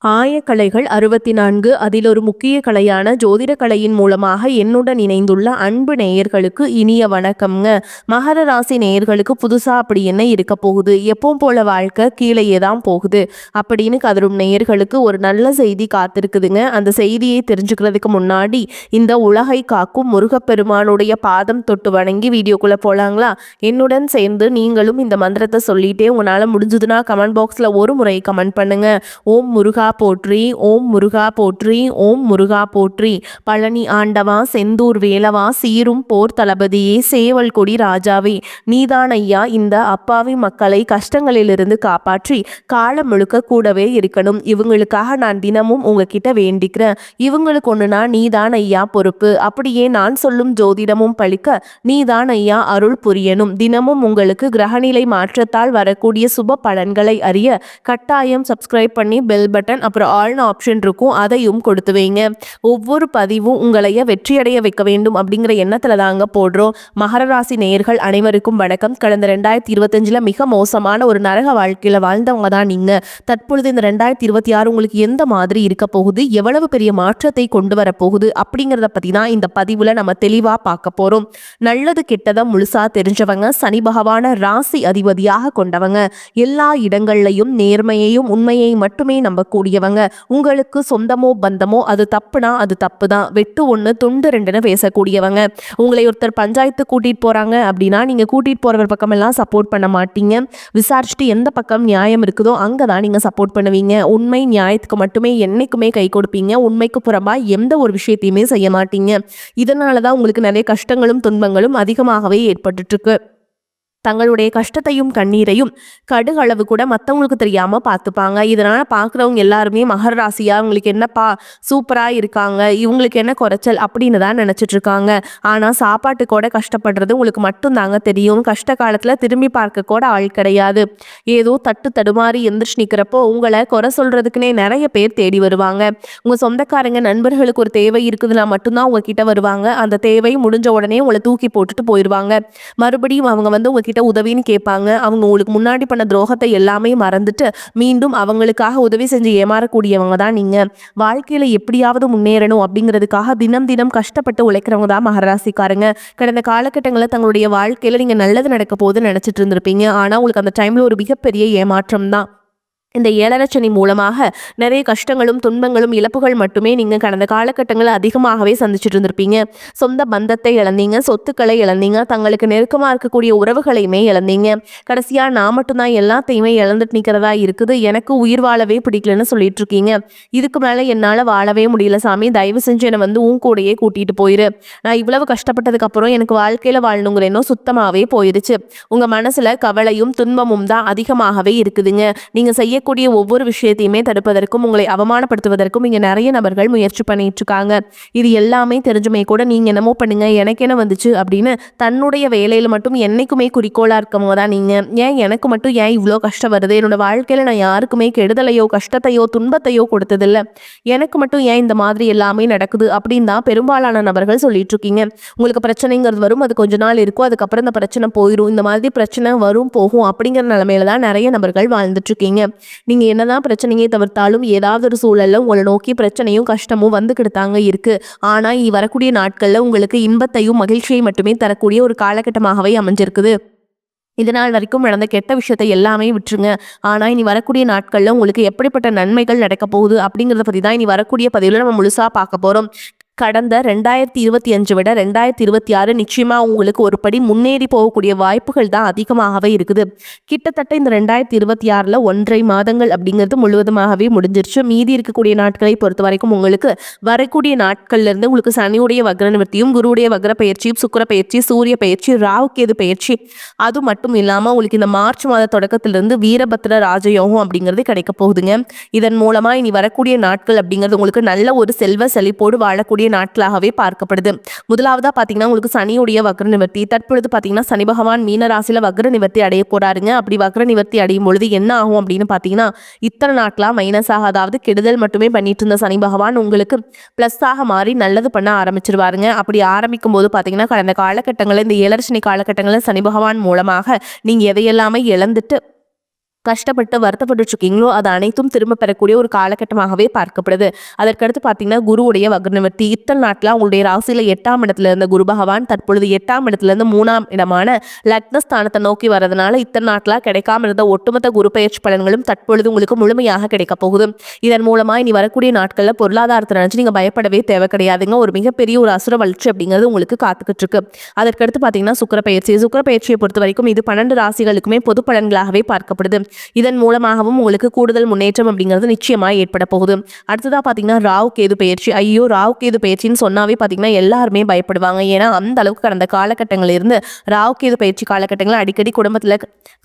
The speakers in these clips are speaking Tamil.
ஆயக்கலைகள் 64 அதில் ஒரு முக்கிய கலையான ஜோதிட கலையின் மூலமாக என்னுடன் இணைந்துள்ள அன்பு நேயர்களுக்கு இனிய வணக்கம்ங்க. மகர ராசி நேயர்களுக்கு புதுசா அப்படி என்ன இருக்க போகுது, எப்பவும் போல வாழ்க்கை கீழேயே தான் போகுது அப்படின்னு கதரும் நேயர்களுக்கு ஒரு நல்ல செய்தி காத்திருக்குதுங்க. அந்த செய்தியை தெரிஞ்சுக்கிறதுக்கு முன்னாடி இந்த உலகை காக்கும் முருகப்பெருமானுடைய பாதம் தொட்டு வணங்கி வீடியோக்குள்ள போலாங்களா? என்னுடன் சேர்ந்து நீங்களும் இந்த மந்திரத்தை சொல்லிட்டே உங்களால முடிஞ்சதுன்னா கமெண்ட் பாக்ஸ்ல ஒரு முறை கமெண்ட் பண்ணுங்க. ஓம் முருகா போற்றி, ஓம் முருகா போற்றி, ஓம் முருகா போற்றி. பழனி ஆண்டவா, செந்தூர் வேலவா, சீரும் போர் தளபதியே, சேவல் கொடி ராஜாவே, நீதான் ஐயா இந்த அப்பாவி மக்களை கஷ்டங்களிலிருந்து காப்பாற்றி காலம் முழுக்க கூடவே இருக்கணும். இவங்களுக்காக நான் தினமும் உங்ககிட்ட வேண்டிக்கிறேன். இவங்களுக்கு ஒண்ணுனா நீதான் ஐயா பொறுப்பு. அப்படியே நான் சொல்லும் ஜோதிடமும் பழிக்க நீதான் ஐயா அருள் புரியணும். தினமும் உங்களுக்கு கிரகநிலை மாற்றத்தால் வரக்கூடிய சுப பலன்களை அறிய கட்டாயம் சப்ஸ்கிரைப் பண்ணி பெல் பட்டன் அப்புறம் ஆல்னு ஆப்ஷன் இருக்கும், அதையும் கொடுத்து வைங்க. ஒவ்வொரு பதிவும் உங்களைய வெற்றியடைய வைக்க வேண்டும் அப்படிங்கிற எண்ணத்துல தாங்க போடுறோம். மகர ராசி நேயர்கள் அனைவருக்கும் வணக்கம். கடந்த 2025 மிக மோசமான ஒரு நரக வாழ்க்கையில வாழ்ந்தவங்க தான் நீங்க. தற்பொழுது இந்த 2026 உங்களுக்கு எந்த மாதிரி இருக்க போகுது, எவ்வளவு பெரிய மாற்றத்தை கொண்டு வர போகுது அப்படிங்கிறத பத்தி தான் இந்த பதிவுல நம்ம தெளிவா பார்க்க போறோம். நல்லது கெட்டதை முழுசா தெரிஞ்சவங்க, சனி பகவான ராசி அதிபதியாக கொண்டவங்க, எல்லா இடங்கள்லையும் நேர்மையையும் உண்மையை மட்டுமே நம்பக்கூடியவங்க. உங்களுக்கு சொந்தமோ பந்தமோ அது தப்புனா அது தப்பு தான், வெட்டு ஒன்று துண்டு ரெண்டுன்னு பேசக்கூடியவங்க. உங்களை ஒருத்தர் பஞ்சாயத்து கூட்டிட்டு போறாங்க அப்படின்னா நீங்க கூட்டிட்டு போறவர் பக்கம் எல்லாம் சப்போர்ட் பண்ண மாட்டீங்க. விசாரிச்சுட்டு எந்த பக்கம் நியாயம் இருக்குதோ அங்கதான் நீங்க சப்போர்ட் பண்ணுவீங்க. உண்மை நியாயத்துக்கு மட்டுமே என்னைக்குமே கை கொடுப்பீங்க. உண்மைக்கு புறம்பா எந்த ஒரு விஷயத்தையுமே செய்ய மாட்டீங்க. இதனாலதான் உங்களுக்கு நிறைய கஷ்டங்களும் துன்பங்களும் அதிகமாகவே ஏற்பட்டு இருக்கு. தங்களுடைய கஷ்டத்தையும் கண்ணீரையும் கடுகளவு கூட மற்றவங்களுக்கு தெரியாம பார்த்துப்பாங்க. இதனால பார்க்குறவங்க எல்லாருமே மகர ராசியா இவங்களுக்கு என்னப்பா சூப்பரா இருக்காங்க, இவங்களுக்கு என்ன குறைச்சல் அப்படின்னு தான் நினைச்சிட்டு இருக்காங்க. ஆனா சாப்பாட்டுக்கூட கஷ்டப்படுறது உங்களுக்கு மட்டும்தாங்க தெரியும். கஷ்ட காலத்துல திரும்பி பார்க்க கூட ஆள் கிடையாது. ஏதோ தட்டு தடுமாறி எந்திரிச்சு நிற்கிறப்போ உங்களை குறை சொல்றதுக்குன்னே நிறைய பேர் தேடி வருவாங்க. உங்க சொந்தக்காரங்க நண்பர்களுக்கு ஒரு தேவை இருக்குதுன்னா மட்டும்தான் உங்ககிட்ட வருவாங்க. அந்த தேவை முடிஞ்ச உடனே உங்களை தூக்கி போட்டுட்டு போயிடுவாங்க. மறுபடியும் அவங்க உங்ககிட்ட உதவின்னு கேட்பாங்க. அவங்க உங்களுக்கு முன்னாடி பண்ண துரோகத்தை எல்லாமே மறந்துட்டு மீண்டும் அவங்களுக்காக உதவி செஞ்சு ஏமாறக்கூடியவங்க தான் நீங்க. வாழ்க்கையில எப்படியாவது முன்னேறணும் அப்படிங்கிறதுக்காக தினம் தினம் கஷ்டப்பட்டு உழைக்கிறவங்க தான் மகராசிக்காரங்க. கடந்த காலகட்டங்களில் தங்களுடைய வாழ்க்கையில நீங்க நல்லது நடக்க போகுதுன்னு நினைச்சிட்டு இருந்திருப்பீங்க. ஆனா உங்களுக்கு அந்த டைம்ல ஒரு மிகப்பெரிய ஏமாற்றம் தான். இந்த 7.5 சனி மூலமாக நிறைய கஷ்டங்களும் துன்பங்களும் இழப்புகள் மட்டுமே நீங்கள் கடந்த காலகட்டங்களில் அதிகமாகவே சந்திச்சுட்டு இருந்திருப்பீங்க. சொந்த பந்தத்தை இழந்தீங்க, சொத்துக்களை இழந்தீங்க, தங்களுக்கு நெருக்கமாக இருக்கக்கூடிய உறவுகளையுமே இழந்தீங்க. கடைசியாக நான் மட்டும்தான் எல்லாத்தையுமே இழந்துட்டு நிற்கிறதா இருக்குது, எனக்கு உயிர் வாழவே பிடிக்கலன்னு சொல்லிட்டு இருக்கீங்க. இதுக்கு மேலே என்னால் வாழவே முடியல சாமி, தயவு செஞ்சு என்னை உன் கூடையே கூட்டிகிட்டு போயிரு. நான் இவ்வளவு கஷ்டப்பட்டதுக்கு அப்புறம் எனக்கு வாழ்க்கையில் வாழணுங்கிற எண்ணம் சுத்தமாகவே போயிடுச்சு. உங்கள் மனசில் கவலையும் துன்பமும் தான் அதிகமாகவே இருக்குதுங்க. நீங்கள் செய்யக்கூடிய ஒவ்வொரு விஷயத்தையுமே தடுப்பதற்கும் உங்களை அவமானப்படுத்துவதற்கும் இங்க நிறைய நபர்கள் முயற்சி பண்ணிட்டு இருக்காங்க. இது எல்லாமே தெரிஞ்சுமே கூட நீங்க என்னமோ பண்ணுங்க, எனக்கு என்ன வந்துச்சு அப்படின்னு தன்னுடைய வேலையில மட்டும் என்னைக்குமே குறிக்கோளா இருக்கவங்க தான் நீங்க. ஏன் எனக்கு மட்டும் ஏன் இவ்வளோ கஷ்டம் வருது, என்னோட வாழ்க்கையில நான் யாருக்குமே கெடுதலையோ கஷ்டத்தையோ துன்பத்தையோ கொடுத்ததில்ல, எனக்கு மட்டும் ஏன் இந்த மாதிரி எல்லாமே நடக்குது அப்படின்னு தான் பெரும்பாலான நபர்கள் சொல்லிட்டு இருக்கீங்க. உங்களுக்கு பிரச்சனைங்கிறது வரும், அது கொஞ்ச நாள் இருக்கும், அதுக்கப்புறம் இந்த பிரச்சனை போயிடும். இந்த மாதிரி பிரச்சனை வரும் போகும் அப்படிங்கிற நிலைமையில தான் நிறைய நபர்கள் வாழ்ந்துட்டு இருக்கீங்க. நீங்க என்னதான் பிரச்சனையை தவிர்த்தாலும் ஏதாவது ஒரு சூழல்ல உங்களை நோக்கி பிரச்சனையும் கஷ்டமும் வந்துக்கிட்டு தாங்க இருக்கு. ஆனா இனி வரக்கூடிய நாட்கள்ல உங்களுக்கு இன்பத்தையும் மகிழ்ச்சியை மட்டுமே தரக்கூடிய ஒரு காலகட்டமாகவே அமைஞ்சிருக்குது. இதனால் வரைக்கும் நடந்த கெட்ட விஷயத்தை எல்லாமே விட்டுருங்க. ஆனா இனி வரக்கூடிய நாட்கள்ல உங்களுக்கு எப்படிப்பட்ட நன்மைகள் நடக்க போகுது அப்படிங்கிறத பத்தி தான் இனி வரக்கூடிய பதிவுல நம்ம முழுசா பார்க்க போறோம். கடந்த 2025 விட 2026 நிச்சயமா உங்களுக்கு ஒரு படி முன்னேறி போகக்கூடிய வாய்ப்புகள் தான் அதிகமாகவே இருக்குது. கிட்டத்தட்ட இந்த 2026 1.5 மாதங்கள் அப்படிங்கிறது முழுவதுமாகவே முடிஞ்சிருச்சு. மீதி இருக்கக்கூடிய நாட்களை பொறுத்த வரைக்கும் உங்களுக்கு வரக்கூடிய நாட்கள்ல இருந்து உங்களுக்கு சனியுடைய வக்ர நிவர்த்தியும், குருவுடைய வக்ர பயிற்சியும், சுக்கிர பயிற்சி, சூரிய பயிற்சி, ராகு கேது பயிற்சி, அது மட்டும் இல்லாம உங்களுக்கு இந்த மார்ச் மாத தொடக்கத்திலிருந்து வீரபத்ர ராஜயோகம் அப்படிங்கிறது கிடைக்க போகுதுங்க. இதன் மூலமா இனி வரக்கூடிய நாட்கள் அப்படிங்கிறது உங்களுக்கு நல்ல ஒரு செல்வ செழிப்போடு வாழக்கூடிய நாட்களாகவே பார்க்கப்படுது. முதலாவதா பாத்தீங்கன்னா உங்களுக்கு சனியுடைய வக்ர நிவர்த்தி. தற்பொழுது பாத்தீங்கன்னா சனி பகவான் மீன ராசியில வக்ர நிவர்த்தி அடைய போறாருங்க. அப்படி வக்ர நிவர்த்தி அடையும் பொழுது என்ன ஆகும் அப்படின்னு பாத்தீங்கன்னா இத்தனை நாட்களா மைனஸாக, அதாவது கெடுதல் மட்டுமே பண்ணிட்டு இருந்த சனி பகவான் உங்களுக்கு பிளஸ்ஸாக மாறி நல்லது பண்ண ஆரம்பிச்சிருவாருங்க. அப்படி ஆரம்பிக்கும் போது பாத்தீங்கன்னா கடந்த காலகட்டங்களில் இந்த 7.5 சனி காலகட்டங்களில் சனி பகவான் மூலமாக நீங்க எதையெல்லாமே இழந்துட்டு கஷ்டப்பட்டு வருத்தப்பட்டுட்டு இருக்கீங்களோ அது அனைத்தும் திரும்ப பெறக்கூடிய ஒரு காலகட்டமாகவே பார்க்கப்படுது. அதற்கடுத்து பார்த்தீங்கன்னா, குருவுடைய வக்ர இத்தனை நாட்களா உங்களுடைய ராசியில 8ஆம் இடத்துல இருந்த குரு பகவான் தற்பொழுது 8ஆம் இடத்துலேருந்து 3ஆம் இடமான லக்னஸ்தானத்தை நோக்கி வரதுனால, இத்தனை நாட்களா கிடைக்காம இருந்த ஒட்டுமொத்த குரு பெயர்ச்சி பலன்களும் தற்பொழுது உங்களுக்கு முழுமையாக கிடைக்கப் போகுது. இதன் மூலமா இனி வரக்கூடிய நாட்கள்ல பொருளாதாரத்தை நினைச்சு நீங்க பயப்படவே தேவை கிடையாதுங்க. ஒரு மிகப்பெரிய ஒரு அசுர வளர்ச்சி அப்படிங்கிறது உங்களுக்கு காத்துக்கிட்டு இருக்கு. அதற்கடுத்து பார்த்தீங்கன்னா, சுக்கிர பயிற்சியை பொறுத்த வரைக்கும் இது 12 ராசிகளுக்குமே பொது பலன்களாகவே பார்க்கப்படுது. இதன் மூலமாகவும் உங்களுக்கு கூடுதல் முன்னேற்றம் அப்படிங்கிறது நிச்சயமா ஏற்பட போகுது. அடுத்ததா பாத்தீங்கன்னா, ராகு கேது பயிற்சி. ஐயோ, ராகு கேது பயிற்சின்னு சொன்னாவே பாத்தீங்கன்னா எல்லாருமே பயப்படுவாங்க. ஏன்னா அந்த அளவுக்கு கடந்த காலகட்டங்களில் இருந்து ராகு கேது பயிற்சி காலகட்டங்கள் அடிக்கடி குடும்பத்துல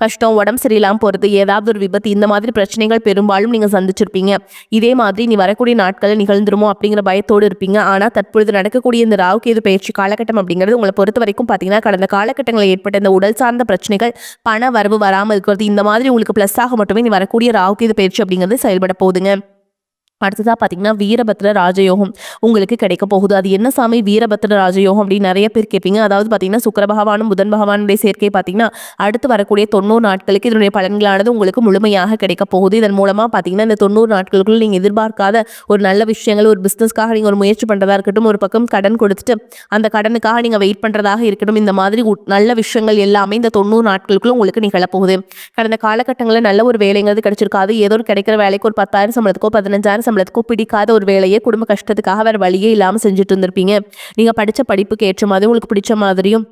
கஷ்டம், உடம்பு சரியில்லாம போறது, ஏதாவது ஒரு விபத்து, இந்த மாதிரி பிரச்சனைகள் பெரும்பாலும் நீங்க சந்திச்சிருப்பீங்க. இதே மாதிரி நீ வரக்கூடிய நாட்களில் நிகழ்ந்துருமோ அப்படிங்கிற பயத்தோடு இருப்பீங்க. ஆனா தற்பொழுது நடக்கக்கூடிய இந்த ராகு கேது பயிற்சி காலகட்டம் அப்படிங்கிறது உங்களை பொறுத்த வரைக்கும் பாத்தீங்கன்னா, கடந்த காலகட்டங்களில் ஏற்பட்ட இந்த உடல் சார்ந்த பிரச்சனைகள், பண வரவு வராமல் இருக்கிறது, இந்த மாதிரி உங்களுக்கு பிளஸ்ஸாக மட்டுமே நீ வரக்கூடிய ராகு கேது பயிற்சி அப்படிங்கிறது செயல்பட போகுதுங்க. அடுத்ததா பார்த்தீங்கன்னா, வீரபத்ர ராஜயோகம் உங்களுக்கு கிடைக்க போகுது. அது என்ன சாமி வீரபத்ர ராஜயோகம் அப்படின்னு நிறைய பேர் கேட்பீங்க. அதாவது பார்த்தீங்கன்னா, சுக்கிர பகவானும் புதன் பகவானுடைய சேர்க்கை பார்த்தீங்கன்னா, அடுத்து வரக்கூடிய 90 நாட்களுக்கு இதனுடைய பலன்களானது உங்களுக்கு முழுமையாக கிடைக்க போகுது. இதன் மூலமா பார்த்தீங்கன்னா, இந்த 90 நாட்களுக்குள்ள நீங்க எதிர்பார்க்காத ஒரு நல்ல விஷயங்கள், ஒரு பிசினஸ்க்காக நீங்க ஒரு முயற்சி பண்றதா இருக்கட்டும், ஒரு பக்கம் கடன் கொடுத்துட்டு அந்த கடனுக்காக நீங்க வெயிட் பண்றதாக இருக்கட்டும், இந்த மாதிரி நல்ல விஷயங்கள் எல்லாமே இந்த 90 நாட்களுக்குள்ள உங்களுக்கு நிகழப்போகுது. கடந்த காலகட்டங்களில் நல்ல ஒரு வேலைங்கிறது கிடைச்சிருக்காது. ஏதோ ஒரு கிடைக்கிற வேலைக்கு ஒரு 10,000 சம்பளத்துக்கோ 15,000 சம்பளத்துக்கோ பிடிக்காத ஒரு வேலையை குடும்ப கஷ்டத்துக்காக வேற வழியே இல்லாம செஞ்சுட்டு இருந்திருப்பீங்க. நீங்க படிச்ச படிப்புக்கு ஏற்ற மாதிரி உங்களுக்கு பிடிச்ச மாதிரியும்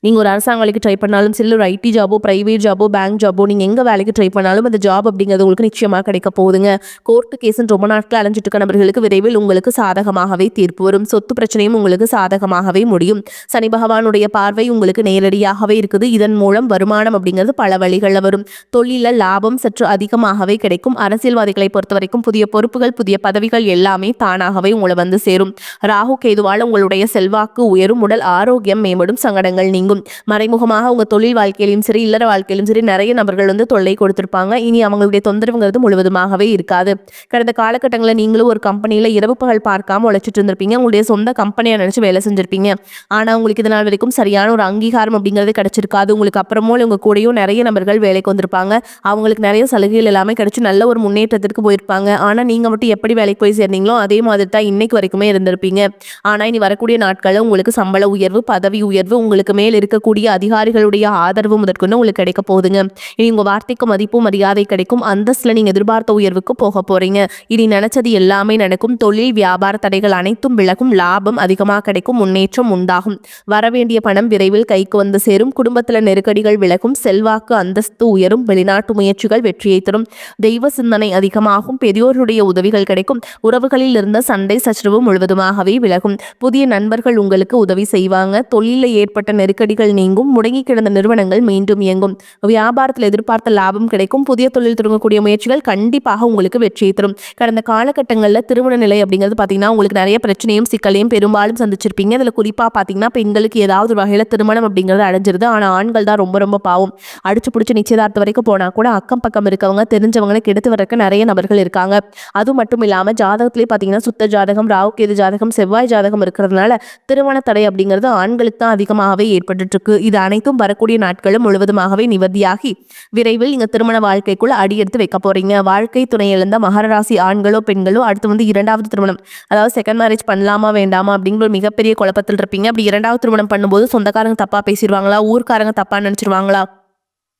நீங்க ஒரு அரசாங்க வேலைக்கு ட்ரை பண்ணாலும் சரி, ஒரு ஐடி ஜாபோ, பிரைவேட் ஜாபோ, பேங்க் ஜாபோ, நீங்க எங்க வேலைக்கு ட்ரை பண்ணாலும் அந்த ஜாப் அப்படிங்கிறது உங்களுக்கு நிச்சயமா கிடைக்க போகுதுங்க. கோர்ட்டு கேஸ்ன்னு ரொம்ப நாட்கள் அலைஞ்சிட்டு இருக்க நபர்களுக்கு விரைவில் உங்களுக்கு சாதகமாகவே தீர்ப்பு வரும். சொத்து பிரச்சனையும் உங்களுக்கு சாதகமாகவே முடியும். சனி பகவானுடைய பார்வை உங்களுக்கு நேரடியாகவே இருக்குது. இதன் மூலம் வருமானம் அப்படிங்கிறது பல வழிகளில் வரும். தொழில லாபம் சற்று அதிகமாகவே கிடைக்கும். அரசியல்வாதிகளை பொறுத்த வரைக்கும் புதிய பொறுப்புகள், புதிய பதவிகள் எல்லாமே தானாகவே உங்களை வந்து சேரும். ராகு கேதுவால உங்களுடைய செல்வாக்கு உயரும். உடல் ஆரோக்கியம் மேம்படும். சங்கடங்கள் நீங்கும். மறைமுகமாக உங்க தொழில் வாழ்க்கையிலும் சரி, இல்லற வாழ்க்கையிலும் சரி நிறைய நபர்கள் வந்து தொல்லை கொடுத்திருப்பாங்க. இனி அவங்களுடைய தொந்தரவுங்கிறது முழுவதுமாகவே இருக்காது. கடந்த காலகட்டங்களில் நீங்களும் ஒரு கம்பெனியில இரவு பகல் பார்க்காம உழைச்சிட்டு இருந்திருப்பீங்க. உங்களுடைய சொந்த கம்பெனியை நினைச்சு வேலை செஞ்சிருப்பீங்க. ஆனா உங்களுக்கு இதனால் வரைக்கும் சரியான ஒரு அங்கீகாரம் அப்படிங்கிறது கிடைச்சிருக்காது. உங்களுக்கு அப்புறமோ உங்க கூடயும் நிறைய நபர்கள் வேலைக்கு வந்திருப்பாங்க. அவங்களுக்கு நிறைய சலுகைகள் எல்லாமே கிடைச்சு நல்ல ஒரு முன்னேற்றத்திற்கு போயிருப்பாங்க. ஆனா நீங்க மட்டும் எப்படி வேலைக்கு போய் சேர்ந்தீங்களோ அதே மாதிரி தான் இன்னைக்கு வரைக்குமே இருந்திருப்பீங்க. ஆனா இனி வரக்கூடிய நாட்களில் உங்களுக்கு சம்பள உயர்வு, பதவி உயர்வு, உங்களுக்கு மேல் இருக்கக்கூடிய அதிகாரிகளுடைய ஆதரவு முதற்கொண்டு உங்களுக்கு கிடைக்க போகுதுங்க. இனி உங்க வார்த்தைக்கு மதிப்பும் மரியாதை கிடைக்கும். அந்தஸ்துல நீங்க எதிர்பார்த்த உயர்வுக்கு போக போறீங்க. இனி நினைச்சது எல்லாமே நடக்கும். தொழில் வியாபார தடைகள் அனைத்தும் விலகும். லாபம் அதிகமாக கிடைக்கும். முன்னேற்றம் உண்டாகும். வரவேண்டிய பணம் விரைவில் கைக்கு வந்து சேரும். குடும்பத்துல நெருக்கடிகள் விலகும். செல்வாக்கு அந்தஸ்து உயரும். வெளிநாட்டு முயற்சிகள் வெற்றியை தரும். தெய்வ சிந்தனை அதிகமாகும். பெரியோருடைய உதவிகள் கிடைக்கும். உறவுகளில் இருந்த சண்டை சச்சரவு முழுவதுமாகவே விலகும். புதிய நண்பர்கள் உங்களுக்கு உதவி செய்வாங்க. தொழிலில் ஏற்பட்ட நெருக்கடிகள் நீங்கும். முடங்கி கிடந்த நிறுவனங்கள் மீண்டும் இயங்கும். வியாபாரத்தில் எதிர்பார்த்த லாபம் கிடைக்கும். புதிய தொழில் தொடங்கக்கூடிய முயற்சிகள் கண்டிப்பாக உங்களுக்கு வெற்றியை தரும். கடந்த காலகட்டங்களில் திருமண நிலை அப்படிங்கிறது பார்த்தீங்கன்னா உங்களுக்கு நிறைய பிரச்சனையும் சிக்கலையும் பெரும்பாலும் சந்திச்சிருப்பீங்க. அதில் குறிப்பாக பார்த்தீங்கன்னா பெண்களுக்கு ஏதாவது ஒரு வகையில் திருமணம் அப்படிங்கிறது அடைஞ்சிருது. ஆனால் ஆண்கள் தான் ரொம்ப ரொம்ப பாவம். அடிச்சு பிடிச்சி நிச்சயதார்த்தம் வரைக்கும் போனால் கூட அக்கம் பக்கம் இருக்கவங்க தெரிஞ்சவங்களை கெடுத்து வரக்க நிறைய நபர்கள் இருக்காங்க. அது மட்டும் இல்லாமல் ஜாதகத்திலே பார்த்தீங்கன்னா சுத்த ஜாதகம், ராகு கேது ஜாதகம், செவ்வாய் ஜாதகம் இருக்கிறதுனால திருமண தடை அப்படிங்கிறது ஆண்களுக்கு தான் அதிகமாகவே ஏற்பட்டு இருக்கு. இது அனைத்தும் வரக்கூடிய நாட்களும் முழுவதுமாகவே நிவர்த்தியாகி விரைவில் நீங்க திருமண வாழ்க்கைக்குள்ள அடியெடுத்து வைக்க போறீங்க. வாழ்க்கை துணை இழந்த மகர ராசி ஆண்களோ பெண்களோ அடுத்து வந்து இரண்டாவது திருமணம், அதாவது செகண்ட் மேரேஜ் பண்ணலாமா வேண்டாமா அப்படிங்கிற ஒரு மிகப்பெரிய குழப்பத்தில் இருப்பீங்க. அப்படி இரண்டாவது திருமணம் பண்ணும்போது சொந்தக்காரங்க தப்பா பேசிடுவாங்களா, ஊர்க்காரங்க தப்பா நினைச்சிருவாங்களா,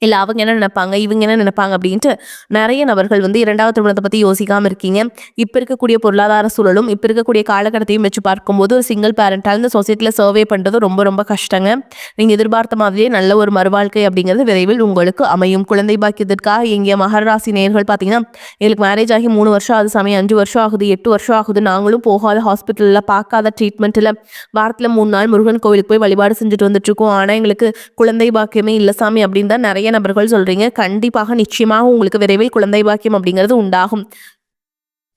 இல்லை அவங்க என்ன நினைப்பாங்க, இவங்க என்ன நினைப்பாங்க அப்படின்ட்டு நிறைய நபர்கள் வந்து இரண்டாவது திருமணத்தை பற்றி யோசிக்காமல் இருக்கீங்க. இப்போ இருக்கக்கூடிய பொருளாதார சூழலும் இப்போ இருக்கக்கூடிய காலகட்டத்தையும் வச்சு பார்க்கும்போது ஒரு சிங்கிள் பேரண்டால் இந்த சொசைட்டியில் சர்வே பண்ணுறது ரொம்ப ரொம்ப கஷ்டங்க. நீங்கள் எதிர்பார்த்த மாதிரியே நல்ல ஒரு மறுவாழ்க்கை அப்படிங்கிறது விரைவில் உங்களுக்கு அமையும். குழந்தை பாக்கியத்திற்காக எங்கள் மகர ராசி நேயர்கள் பார்த்தீங்கன்னா எங்களுக்கு மேரேஜ் ஆகி 3 வருஷம் ஆகுது சாமி, 5 வருஷம் ஆகுது, 8 வருஷம் ஆகுது, நாங்களும் போகாத ஹாஸ்பிட்டலில் பார்க்காத ட்ரீட்மெண்ட்டில் வாரத்தில் 3 நாள் முருகன் கோவிலுக்கு போய் வழிபாடு செஞ்சுட்டு வந்துட்டுருக்கோம். ஆனால் எங்களுக்கு குழந்தை பாக்கியமே இல்லை சாமி அப்படின்னு தான் நிறைய நபர்கள் சொல்றீங்க. கண்டிப்பாக நிச்சயமாக உங்களுக்கு விரைவில் குழந்தை பாக்கியம் அப்படிங்கிறது உண்டாகும்.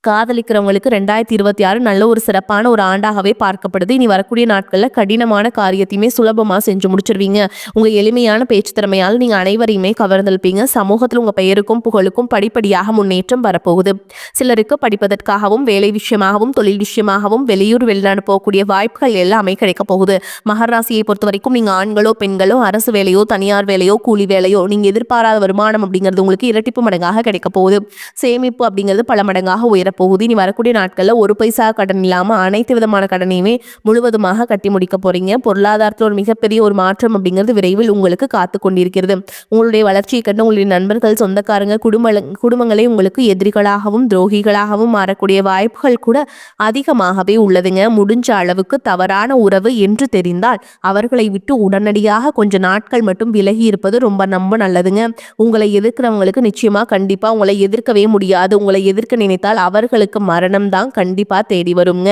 காதலிக்கிறவங்களுக்கு 2026 நல்ல ஒரு சிறப்பான ஒரு ஆண்டாகவே பார்க்கப்படுது. இனி வரக்கூடிய நாட்கள்ல கடினமான காரியத்தையுமே சுலபமா செஞ்சு முடிச்சிருவீங்க. உங்க எளிமையான பேச்சு திறமையால் நீங்க அனைவரையுமே கவர்ந்திருப்பீங்க. சமூகத்துல உங்க பெயருக்கும் புகழுக்கும் படிப்படியாக முன்னேற்றம் வரப்போகுது. சிலருக்கு படிப்பதற்காகவும் வேலை விஷயமாகவும் தொழில் விஷயமாகவும் வெளியூர் வெளிநாடு போகக்கூடிய வாய்ப்புகள் எல்லாமே கிடைக்க போகுது. மகர ராசியை பொறுத்த வரைக்கும் நீங்க ஆண்களோ பெண்களோ அரசு வேலையோ தனியார் வேலையோ கூலி வேலையோ நீங்க எதிர்பாராத வருமானம் அப்படிங்கிறது உங்களுக்கு இரட்டிப்பு மடங்காக கிடைக்க போகுது. சேமிப்பு அப்படிங்கிறது பல மடங்காக உயரப்போகுது. இனி வரக்கூடிய நாட்கள்ல ஒரு பைசா கடன் இல்லாம அனைத்து விதமான கடனையுமே முழுவதுமாக கட்டி முடிக்க போறீங்க. பொருளாதாரத்தில் ஒரு மிகப்பெரிய ஒரு மாற்றம் அப்படிங்கிறது விரைவில் உங்களுக்கு காத்து கொண்டிருக்கிறது. உங்களுடைய வளர்ச்சியை கண்டு உங்களுடைய நண்பர்கள் சொந்தக்காரங்க குடும்பங்களே உங்களுக்கு எதிரிகளாகவும் துரோகிகளாகவும் மாறக்கூடிய வாய்ப்புகள் கூட அதிகமாகவே உள்ளதுங்க. முடிஞ்ச அளவுக்கு தவறான உறவு என்று தெரிந்தால் அவர்களை விட்டு உடனடியாக கொஞ்ச நாட்கள் மட்டும் விலகி இருப்பது ரொம்ப நல்லதுங்க. உங்களை எதிர்க்கிறவங்களுக்கு நிச்சயமா கண்டிப்பா உங்களை எதிர்க்கவே முடியாது. உங்களை எதிர்க்க நினைத்தால் அவர்களுக்கு மரணம் தான் கண்டிப்பா தேடி வருங்க.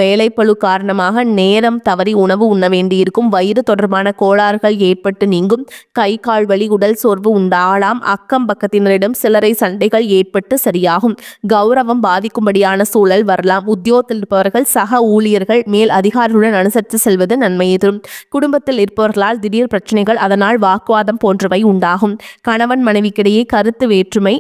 வேலைப்பளு காரணமாக நேரம் தவறி உணவு உண்ண வேண்டியிருக்கும். வயிறு தொடர்பான கோளாறுகள் ஏற்பட்டு நீங்கும். கை கால் வலி உடல் சோர்வு உண்டாகலாம். அக்கம் பக்கத்தினரிடம் சிலரை சண்டைகள் ஏற்பட்டு சரியாகும். கௌரவம் பாதிக்கும்படியான சூழல் வரலாம். உத்தியோகத்தில் இருப்பவர்கள் சக ஊழியர்கள் மேல் அதிகாரிகளுடன் அனுசரித்து செல்வது நன்மையை தரும். குடும்பத்தில் இருப்பவர்களால் திடீர் பிரச்சனைகள் அதனால் வாக்குவாதம் போன்றவை உண்டாகும். கணவன் மனைவிக்கிடையே கருத்து வேற்றுமை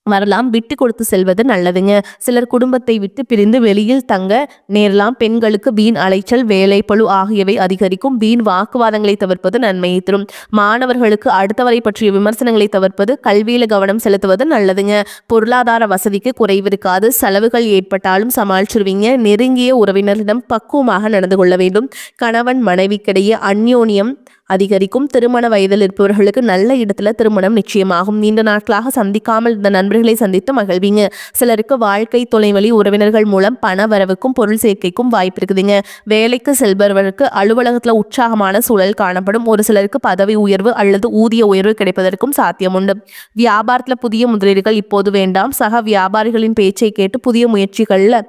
வரலாம். விட்டு கொடுத்து செல்வது நல்லதுங்க. சிலர் குடும்பத்தை விட்டு பிரிந்து வெளியில் தங்க நேரலாம். பெண்களுக்கு வீண் அலைச்சல் வேலைப்பளு ஆகியவை அதிகரிக்கும். வீண் வாக்குவாதங்களை தவிர்ப்பது நன்மையை தரும். மாணவர்களுக்கு அடுத்தவரை பற்றிய விமர்சனங்களை தவிர்ப்பது கல்வியில கவனம் செலுத்துவது நல்லதுங்க. பொருளாதார வசதிக்கு குறைவு இருக்காது. செலவுகள் ஏற்பட்டாலும் சமாளிச்சிருவீங்க. நெருங்கிய உறவினரிடம் பக்குவமாக நடந்து கொள்ள வேண்டும். கணவன் மனைவிக்கிடையே அந்யோன்யம் அதிகரிக்கும். திருமண வயதில் இருப்பவர்களுக்கு நல்ல இடத்துல திருமணம் நிச்சயமாகும். நீண்ட நாட்களாக சந்திக்காமல் இந்த நண்பர்களை சந்தித்து மகிழ்வீங்க. சிலருக்கு வாழ்க்கை துணை வழி உறவினர்கள் மூலம் பண வரவுக்கும் பொருள் சேர்க்கைக்கும் வாய்ப்பு இருக்குதுங்க. வேலைக்கு செல்பவர்களுக்கு அலுவலகத்துல உற்சாகமான சூழல் காணப்படும். ஒரு சிலருக்கு பதவி உயர்வு அல்லது ஊதிய உயர்வு கிடைப்பதற்கும் சாத்தியம் உண்டு. வியாபாரத்துல புதிய முதலீடுகள் இப்போது வேண்டாம். சக வியாபாரிகளின் பேச்சை கேட்டு புதிய முயற்சிகள்ல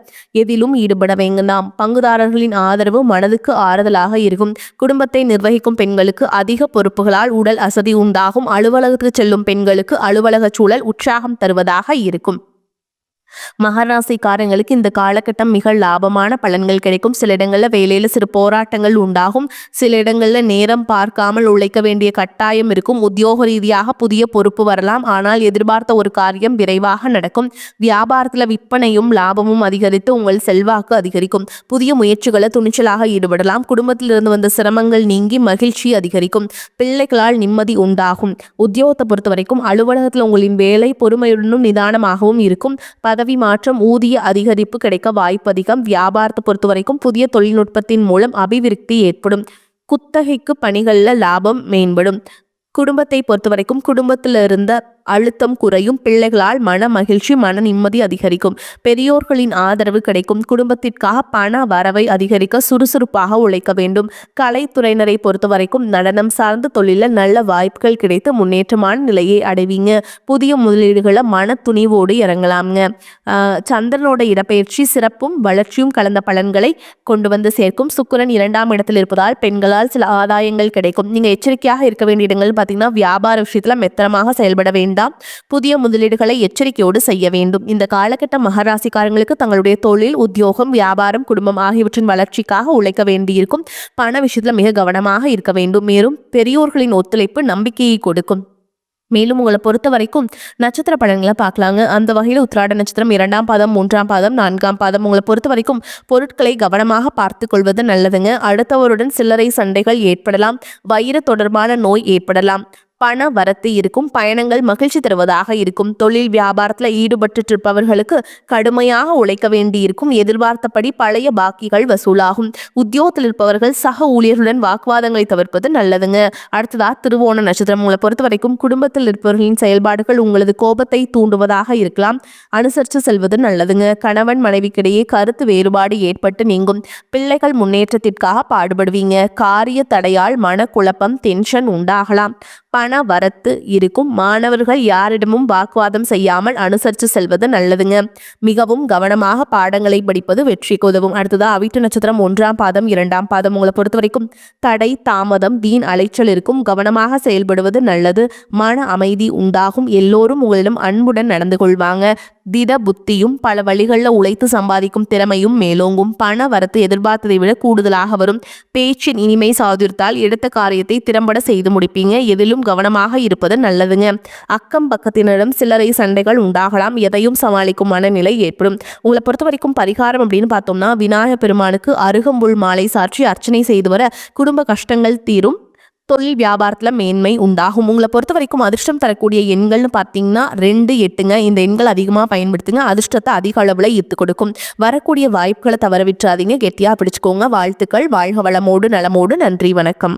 எதிலும் ஈடுபட வேண்டாம். பங்குதாரர்களின் ஆதரவு மனதுக்கு ஆறுதலாக இருக்கும். குடும்பத்தை நிர்வகிக்கும் பெண்கள் அதிக பொறுப்புகளால் உடல் அசதி உண்டாகும். அலுவலகத்துக்கு செல்லும் பெண்களுக்கு அலுவலக சூழல் உற்சாகம் தருவதாக இருக்கும். மகராசிக்காரங்களுக்கு இந்த காலகட்டம் மிக லாபமான பலன்கள் கிடைக்கும். சில இடங்கள்ல வேலையில சிறு போராட்டங்கள் உண்டாகும். சில இடங்கள்ல நேரம் பார்க்காமல் உழைக்க வேண்டிய கட்டாயம் இருக்கும். உத்தியோக ரீதியாக புதிய பொறுப்பு வரலாம். ஆனால் எதிர்பார்த்த ஒரு காரியம் விரைவாக நடக்கும். வியாபாரத்துல விற்பனையும் லாபமும் அதிகரித்து உங்கள் செல்வாக்கு அதிகரிக்கும். புதிய முயற்சிகளை துணிச்சலாக ஈடுபடலாம். குடும்பத்திலிருந்து வந்த சிரமங்கள் நீங்கி மகிழ்ச்சி அதிகரிக்கும். பிள்ளைகளால் நிம்மதி உண்டாகும். உத்தியோகத்தை பொறுத்த வரைக்கும் அலுவலகத்தில் உங்களின் வேலை பொறுமையுடனும் நிதானமாகவும் இருக்கும். பதவி மாற்றம் ஊதிய அதிகரிப்பு கிடைக்க வாய்ப்பு அதிகம். வியாபாரத்தை பொறுத்த வரைக்கும் புதிய தொழில்நுட்பத்தின் மூலம் அபிவிருத்தி ஏற்படும். குத்தகைக்கு பணிகள்ல லாபம் மேம்படும். குடும்பத்தை பொறுத்த வரைக்கும் குடும்பத்தில் இருந்த அழுத்தம் குறையும். பிள்ளைகளால் மன மகிழ்ச்சி மன நிம்மதி அதிகரிக்கும். பெரியோர்களின் ஆதரவு கிடைக்கும். குடும்பத்திற்காக பண வரவை அதிகரிக்க சுறுசுறுப்பாக உழைக்க வேண்டும். கலைத்துறையினரை பொறுத்த வரைக்கும் நடனம் சார்ந்த தொழில நல்ல வாய்ப்புகள் கிடைத்து முன்னேற்றமான நிலையை அடைவீங்க. புதிய முதலீடுகளை மன துணிவோடு இறங்கலாம்ங்க. சந்திரனோட இடப்பெயர்ச்சி சிறப்பும் வளர்ச்சியும் கலந்த பலன்களை கொண்டு வந்து சேர்க்கும். சுக்கிரன் 2ஆம் இடத்தில் இருப்பதால் பெண்களால் சில ஆதாயங்கள் கிடைக்கும். நீங்க எச்சரிக்கையாக இருக்க வேண்டிய இடங்கள் பார்த்தீங்கன்னா வியாபார விஷயத்துல மெத்தனமாக செயல்பட வேண்டும். புதிய முதலீடுகளை எச்சரிக்கையோடு செய்ய வேண்டும். இந்த காலகட்ட மகராசிக்காரங்களுக்கு தங்களுடைய தொழில் உத்தியோகம் வியாபாரம் குடும்பம் ஆகியவற்றின் வளர்ச்சிக்காக உழைக்க வேண்டியிருக்கும். பண விஷயத்துல மிக கவனமாக இருக்க வேண்டும். மேலும் பெரியோர்களின் ஒத்துழைப்பு நம்பிக்கையை கொடுக்கும். மேலும் உங்களை பொறுத்த வரைக்கும் நட்சத்திர பலன்களை பார்க்கலாங்க. அந்த வகையில் உத்திராட நட்சத்திரம் 2ஆம் பாதம் 3ஆம் பாதம் 4ஆம் பாதம் உங்களை பொறுத்த வரைக்கும் பொருட்களை கவனமாக பார்த்து கொள்வது நல்லதுங்க. அடுத்தவருடன் சில்லறை சண்டைகள் ஏற்படலாம். வயிறு தொடர்பான நோய் ஏற்படலாம். பண வரத்து இருக்கும். பயணங்கள் மகிழ்ச்சி தருவதாக இருக்கும். தொழில் வியாபாரத்தில் ஈடுபட்டு இருப்பவர்களுக்கு கடுமையாக உழைக்க வேண்டியிருக்கும். எதிர்பார்த்தபடி பழைய பாக்கிகள் வசூலாகும். உத்தியோகத்தில் இருப்பவர்கள் சக ஊழியர்களுடன் வாக்குவாதங்களை தவிர்ப்பது நல்லதுங்க. அடுத்ததா திருவோண நட்சத்திரம் உங்களை பொறுத்த வரைக்கும் குடும்பத்தில் இருப்பவர்களின் செயல்பாடுகள் உங்களது கோபத்தை தூண்டுவதாக இருக்கலாம். அனுசரித்து செல்வது நல்லதுங்க. கணவன் மனைவிக்கிடையே கருத்து வேறுபாடு ஏற்பட்டு நீங்கும். பிள்ளைகள் முன்னேற்றத்திற்காக பாடுபடுவீங்க. காரிய தடையால் மனக்குழப்பம் டென்ஷன் உண்டாகலாம். பண வரத்து இருக்கும். மாணவர்கள் யாரிடமும் வாக்குவாதம் செய்யாமல் அனுசரித்து செல்வது நல்லதுங்க. மிகவும் கவனமாக பாடங்களை படிப்பது வெற்றிக்கு உதவும். அடுத்ததா அவிட்ட நட்சத்திரம் 1ஆம் பாதம் 2ஆம் பாதம். உங்களை பொறுத்த வரைக்கும் தடை தாமதம் வீண் அலைச்சல் இருக்கும். கவனமாக செயல்படுவது நல்லது. மன அமைதி உண்டாகும். எல்லோரும் உங்களிடம் அன்புடன் நடந்து கொள்வாங்க. திட புத்தியும் பல வழிகளில் உழைத்து சம்பாதிக்கும் திறமையும் மேலோங்கும். பண வரத்து எதிர்பார்த்ததை விட கூடுதலாக வரும். பேச்சின் இனிமை சாதுர்த்தால் எடுத்த காரியத்தை திறம்பட செய்து முடிப்பீங்க. எதிலும் கவனமாக இருப்பது நல்லதுங்க. அக்கம் பக்கத்தினரிடம் சில்லறை சண்டைகள் உண்டாகலாம். எதையும் சமாளிக்கும் மனநிலை ஏற்படும். உங்களை பொறுத்த வரைக்கும் பரிகாரம் அப்படின்னு பார்த்தோம்னா விநாயகர் பெருமானுக்கு அருகம்புல் மாலை சாற்றி அர்ச்சனை செய்து வர குடும்ப கஷ்டங்கள் தீரும். தொழில் வியாபாரத்தில் மேன்மை உண்டாகும். உங்களை பொறுத்த வரைக்கும் அதிர்ஷ்டம் தரக்கூடிய எண்கள்னு பார்த்தீங்கன்னா 2, 8ங்க. இந்த எண்கள் அதிகமாக பயன்படுத்துங்க. அதிர்ஷ்டத்தை அதிக அளவில் ஈர்த்து கொடுக்கும். வரக்கூடிய வாய்ப்புகளை தவற விட்டுறாதீங்க. கெட்டியாக பிடிச்சுக்கோங்க. வாழ்த்துக்கள். வாழ்க வளமோடு நலமோடு. நன்றி, வணக்கம்.